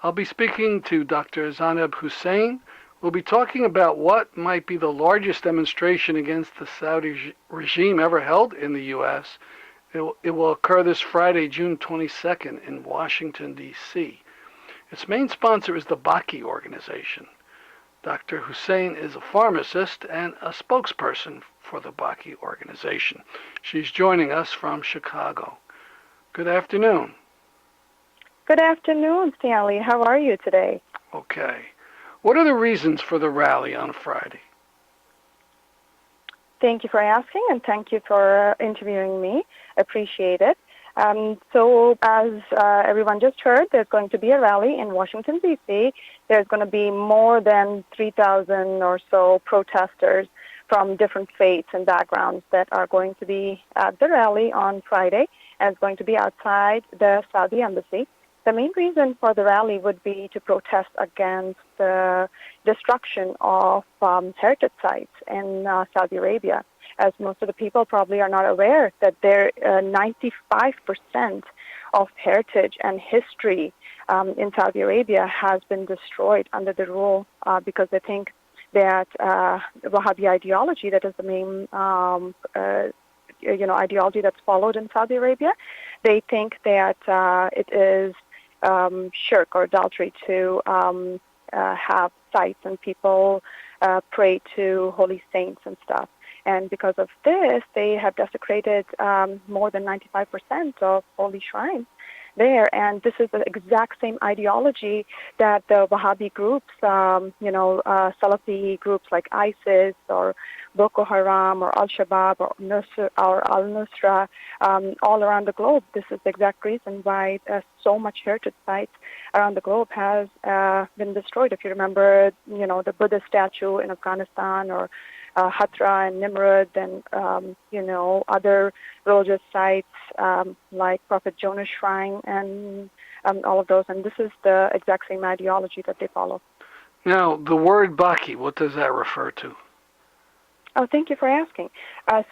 I'll be speaking to Dr. Zaineb Hussain. We'll be talking about what might be the largest demonstration against the Saudi regime ever held in the U.S. It will occur this Friday, June 22nd in Washington, D.C. Its main sponsor is the Baqee Organization. Dr. Hussain is a pharmacist and a spokesperson for the Baqee Organization. She's joining us from Chicago. Good afternoon. Good afternoon, Stanley. How are you today? Okay. What are the reasons for the rally on Friday? Thank you for asking, and thank you for interviewing me. Appreciate it. So as everyone just heard, there's going to be a rally in Washington, D.C. There's going to be more than 3,000 or so protesters from different faiths and backgrounds that are going to be at the rally on Friday, and it's going to be outside the Saudi embassy. The main reason for the rally would be to protest against the destruction of heritage sites in Saudi Arabia. As most of the people probably are not aware that there 95% of heritage and history in Saudi Arabia has been destroyed under the rule because they think that Wahhabi ideology, that is the main ideology that's followed in Saudi Arabia, they think that it is shirk or adultery to have sites and people pray to holy saints and stuff. And because of this, they have desecrated more than 95% of holy shrines there. And this is the exact same ideology that the Wahhabi groups, Salafi groups like ISIS or Boko Haram or Al-Shabaab or Al-Nusra, all around the globe. This is the exact reason why so much heritage sites around the globe has been destroyed. If you remember, the Buddha statue in Afghanistan or Hatra and Nimrud and, other religious sites like Prophet Jonah's shrine and all of those. And this is the exact same ideology that they follow. Now, the word Baqee, what does that refer to? Oh, thank you for asking.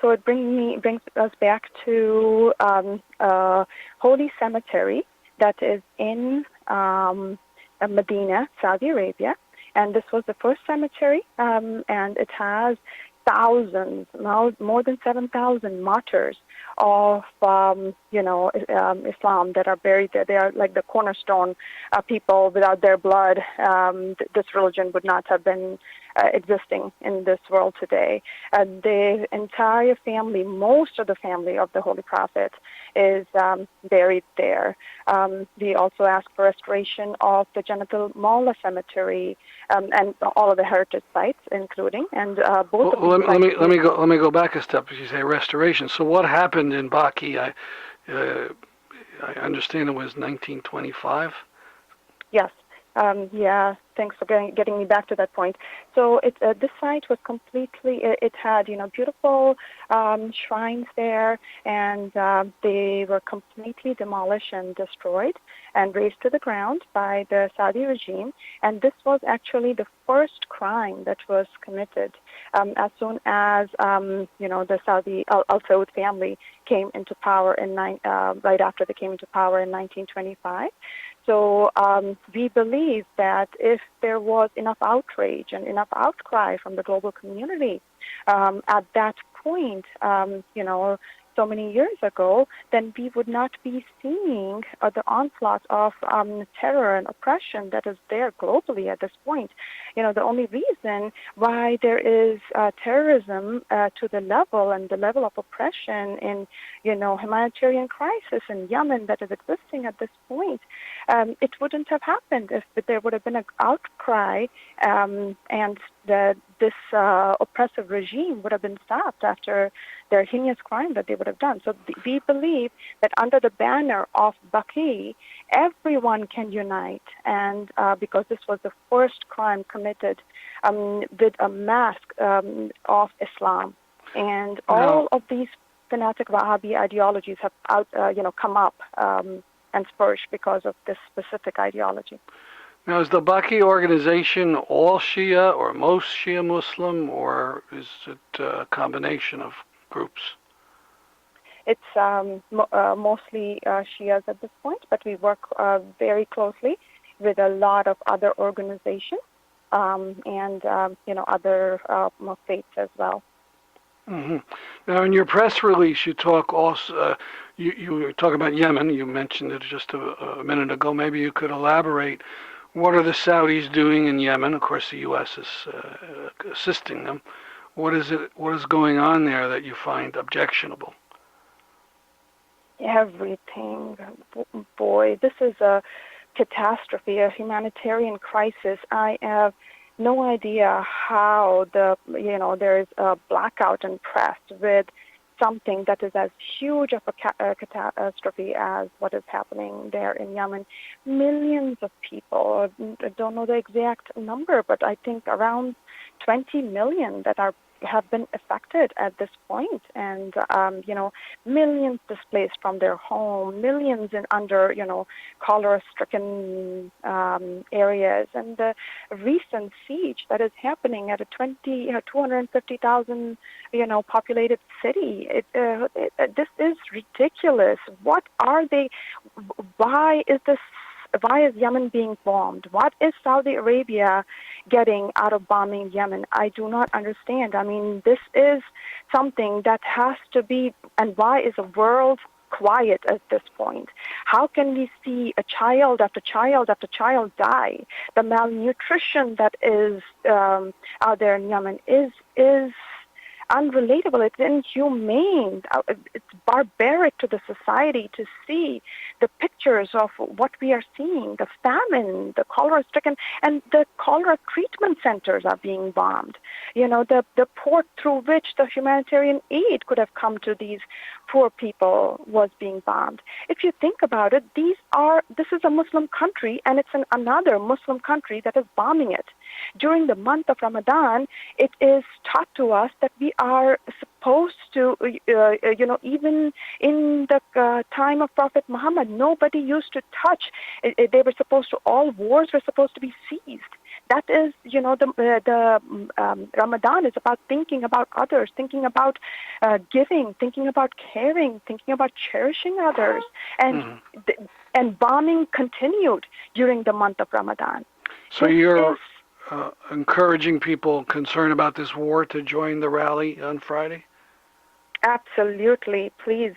So it brings us back to a holy cemetery that is in Medina, Saudi Arabia. And this was the first cemetery, and it has thousands, more than 7,000 martyrs of, Islam that are buried there. They are like the cornerstone people. Without their blood, this religion would not have been existing in this world today. The entire family, most of the family of the Holy Prophet is buried there. We also ask for restoration of the Jannat Mawla Cemetery and all of the heritage sites, including both. Well, let me go back a step. As you say restoration, so what happened in Baqee? I understand it was 1925. Yes. Yeah, thanks for getting me back to that point. So this site was completely, it had, beautiful shrines there, and they were completely demolished and destroyed and razed to the ground by the Saudi regime. And this was actually the first crime that was committed as soon as, the Saudi Al Saud family came into power right after they came into power in 1925. So we believe that if there was enough outrage and enough outcry from the global community at that point, so many years ago, then we would not be seeing the onslaught of terror and oppression that is there globally at this point. The only reason why there is terrorism to the level and the level of oppression in, humanitarian crisis in Yemen that is existing at this point, it wouldn't have happened if there would have been an outcry and this oppressive regime would have been stopped after their heinous crime that they would have done. So we believe that under the banner of Baqee, everyone can unite, and because this was the first crime committed with a mask of Islam, and all of these fanatic Wahhabi ideologies have come up and spurged because of this specific ideology. Now, is the Baqee Organization all Shia or most Shia Muslim, or is it a combination of groups? It's mostly Shias at this point, but we work very closely with a lot of other organizations and other faiths as well. Hmm. Now, in your press release, you talk also. You were talking about Yemen. You mentioned it just a minute ago. Maybe you could elaborate. What are the Saudis doing in Yemen? Of course, the U.S. is assisting them. What is it? What is going on there that you find objectionable? Everything. Boy, this is a catastrophe, a humanitarian crisis. I have no idea how there is a blackout in press with something that is as huge of a catastrophe as what is happening there in Yemen. Millions of people, I don't know the exact number, but I think around 20 million that have been affected at this point, and millions displaced from their home, millions in under cholera-stricken areas, and the recent siege that is happening at a 250,000 populated city. This is ridiculous. What are they? Why is this? Why is Yemen being bombed? What is Saudi Arabia getting out of bombing Yemen? I do not understand. I mean, this is something that has to be, and why is the world quiet at this point? How can we see a child after child after child die? The malnutrition that is out there in Yemen is unrelatable. It's inhumane. It's barbaric to the society to see the pictures of what we are seeing, the famine, the cholera-stricken, and the cholera treatment centers are being bombed. The port through which the humanitarian aid could have come to these poor people was being bombed. If you think about it, this is a Muslim country, and it's another Muslim country that is bombing it. During the month of Ramadan, it is taught to us that we are supposed to, even in the time of Prophet Muhammad, nobody used to touch. They were supposed to, all wars were supposed to be ceased. That is, the Ramadan is about thinking about others, thinking about giving, thinking about caring, thinking about cherishing others. And bombing continued during the month of Ramadan. So you're encouraging people concerned about this war to join the rally on Friday? Absolutely, please.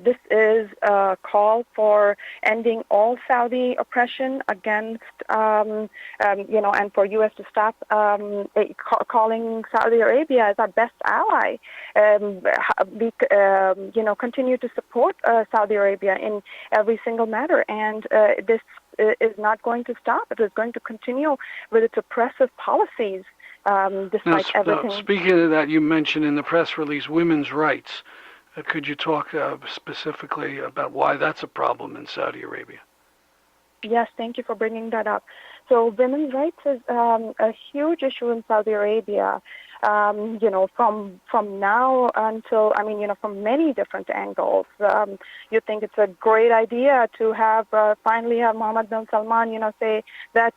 This is a call for ending all Saudi oppression against, and for U.S. to stop calling Saudi Arabia as our best ally. Continue to support Saudi Arabia in every single matter, and this is not going to stop. It is going to continue with its oppressive policies. Despite everything. Speaking of that, you mentioned in the press release women's rights. Could you talk specifically about why that's a problem in Saudi Arabia? Yes, thank you for bringing that up. So women's rights is a huge issue in Saudi Arabia. From now until, from many different angles. You think it's a great idea to finally have Mohammed bin Salman, say that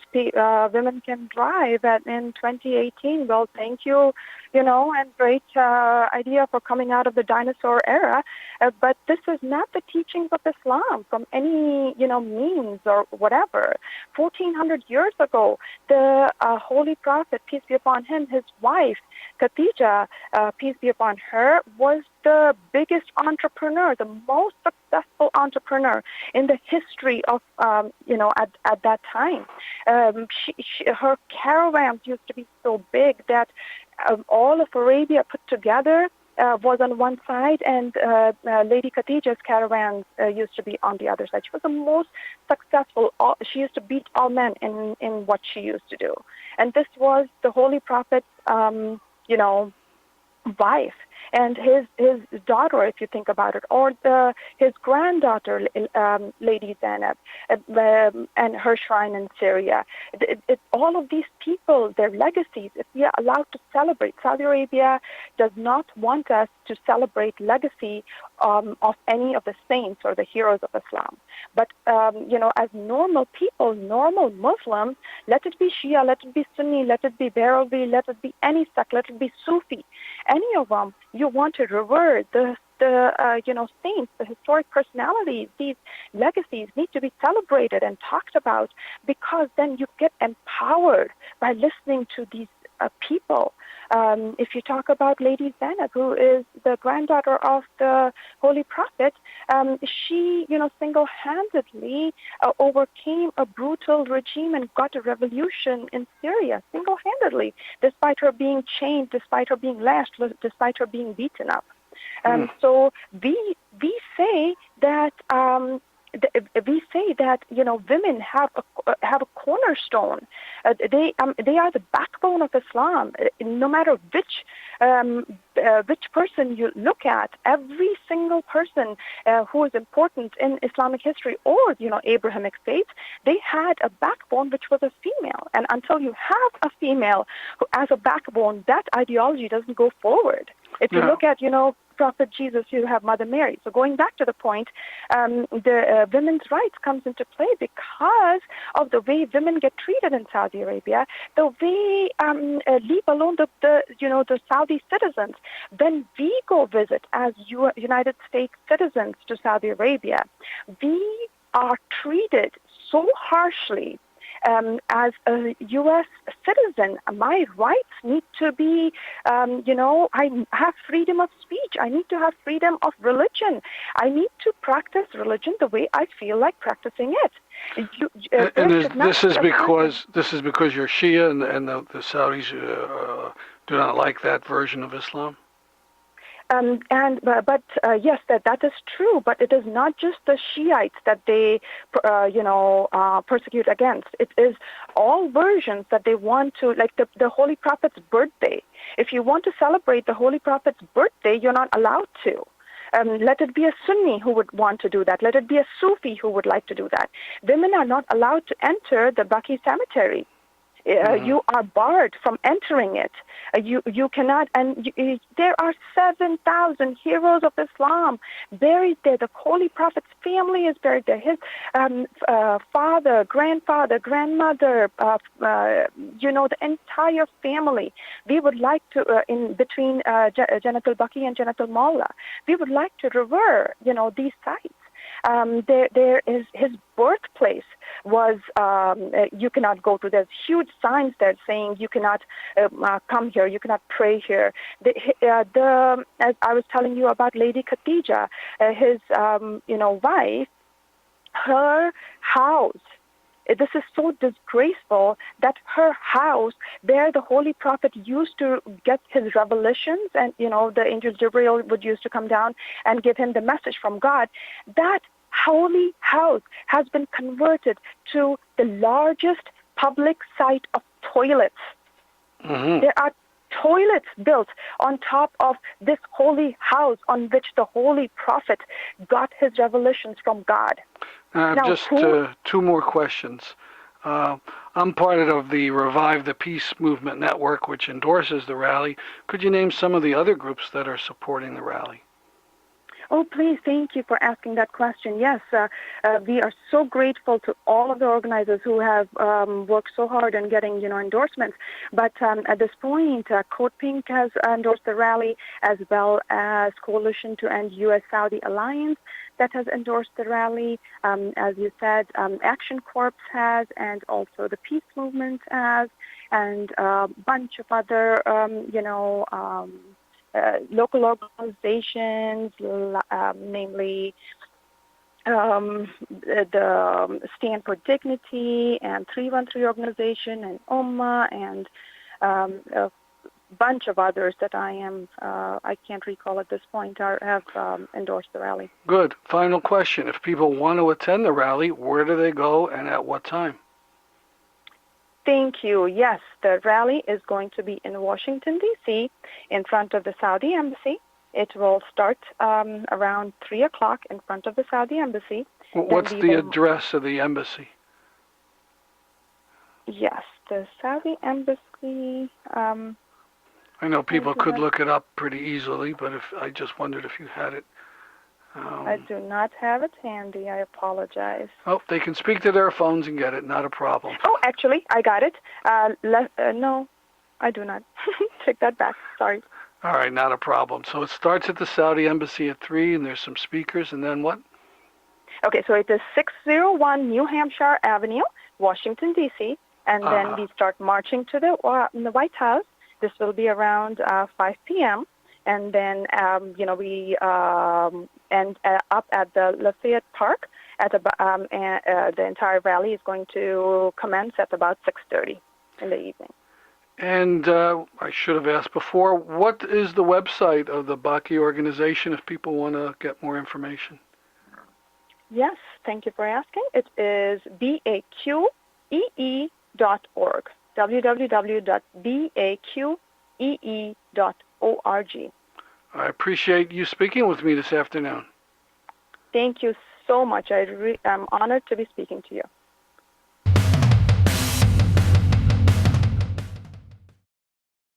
women can drive in 2018. Well, thank you, and great idea for coming out of the dinosaur era. But this is not the teachings of Islam from any, means or whatever. 1400 years ago, the Holy Prophet, peace be upon him, his wife, Khadija, peace be upon her, was the biggest entrepreneur, the most successful entrepreneur in the history of, at that time. Her caravans used to be so big that all of Arabia put together was on one side, and Lady Khadija's caravans used to be on the other side. She was the most successful. She used to beat all men in what she used to do. And this was the Holy Prophet's, wife. And his daughter, if you think about it, or his granddaughter, Lady Zaineb, and her shrine in Syria. All of these people, their legacies, if we are allowed to celebrate, Saudi Arabia does not want us to celebrate legacy of any of the saints or the heroes of Islam. But, as normal people, normal Muslims, let it be Shia, let it be Sunni, let it be Barelvi, let it be any sect, let it be Sufi, any of them, you want to revere the the saints, the historic personalities, these legacies need to be celebrated and talked about, because then you get empowered by listening to these people. If you talk about Lady Zainab, who is the granddaughter of the Holy Prophet, she, single-handedly overcame a brutal regime and got a revolution in Syria, single-handedly, despite her being chained, despite her being lashed, despite her being beaten up. So we say that women have a cornerstone. They are the backbone of Islam. No matter which person you look at, every single person who is important in Islamic history or Abrahamic faith, they had a backbone which was a female. And until you have a female who as a backbone, that ideology doesn't go forward. If you look at Prophet Jesus, you have Mother Mary. So going back to the point, the women's rights comes into play because of the way women get treated in Saudi Arabia, the way, leave alone the Saudi citizens. When we go visit as United States citizens to Saudi Arabia, we are treated so harshly. As a U.S. citizen, my rights need to be, I have freedom of speech. I need to have freedom of religion. I need to practice religion the way I feel like practicing it. This is because you're Shia and the Saudis do not like that version of Islam? Yes, that is true. But it is not just the Shiites that they, persecute against. It is all versions that they want to, like the Holy Prophet's birthday. If you want to celebrate the Holy Prophet's birthday, you're not allowed to. Let it be a Sunni who would want to do that. Let it be a Sufi who would like to do that. Women are not allowed to enter the Baqee cemetery. You are barred from entering it. You cannot, and there are 7,000 heroes of Islam buried there. The Holy Prophet's family is buried there. His father, grandfather, grandmother, the entire family. We would like to, in between Jannat al-Baqi and Jannat al-Mawla, we would like to revere, these sites. There is his birthplace was you cannot go to. There's huge signs there saying you cannot come here, you cannot pray here. As I was telling you about Lady Khadija, his wife, her house. This is so disgraceful that her house, where the Holy Prophet used to get his revelations, and the angel Gabriel would used to come down and give him the message from God, that holy house has been converted to the largest public site of toilets. There are toilets built on top of this holy house on which the Holy Prophet got his revelations from God. Just two more questions. I'm part of the Revive the Peace Movement Network, which endorses the rally. Could you name some of the other groups that are supporting the rally? Oh, please, thank you for asking that question. Yes, we are so grateful to all of the organizers who have worked so hard on getting, endorsements. But at this point, Code Pink has endorsed the rally, as well as Coalition to End U.S.-Saudi Alliance that has endorsed the rally. As you said, Action Corps has, and also the Peace Movement has, and a bunch of other, local organizations, namely the Stand for Dignity and 313 organization and Ummah and a bunch of others that I can't recall at this point have endorsed the rally. Good. Final question. If people want to attend the rally, where do they go and at what time? Thank you. Yes, the rally is going to be in Washington, D.C., in front of the Saudi Embassy. It will start around 3 o'clock in front of the Saudi Embassy. What's the address of the embassy? Yes, the Saudi Embassy. I know people could look it up pretty easily, but I just wondered if you had it. I do not have it handy. I apologize. Oh, they can speak to their phones and get it. Not a problem. Oh, actually, I got it. No, I do not. Take that back. Sorry. All right, not a problem. So it starts at the Saudi Embassy at 3, and there's some speakers, and then what? Okay, so it is 601 New Hampshire Avenue, Washington, D.C., and then we start marching to the White House. This will be around 5 p.m., and then, we end up at the Lafayette Park. The entire rally is going to commence at about 6:30 in the evening. And I should have asked before, what is the website of the Baqee Organization if people want to get more information? Yes, thank you for asking. It is baqee.org, www.baqee.org. I appreciate you speaking with me this afternoon. Thank you so much. I'm honored to be speaking to you.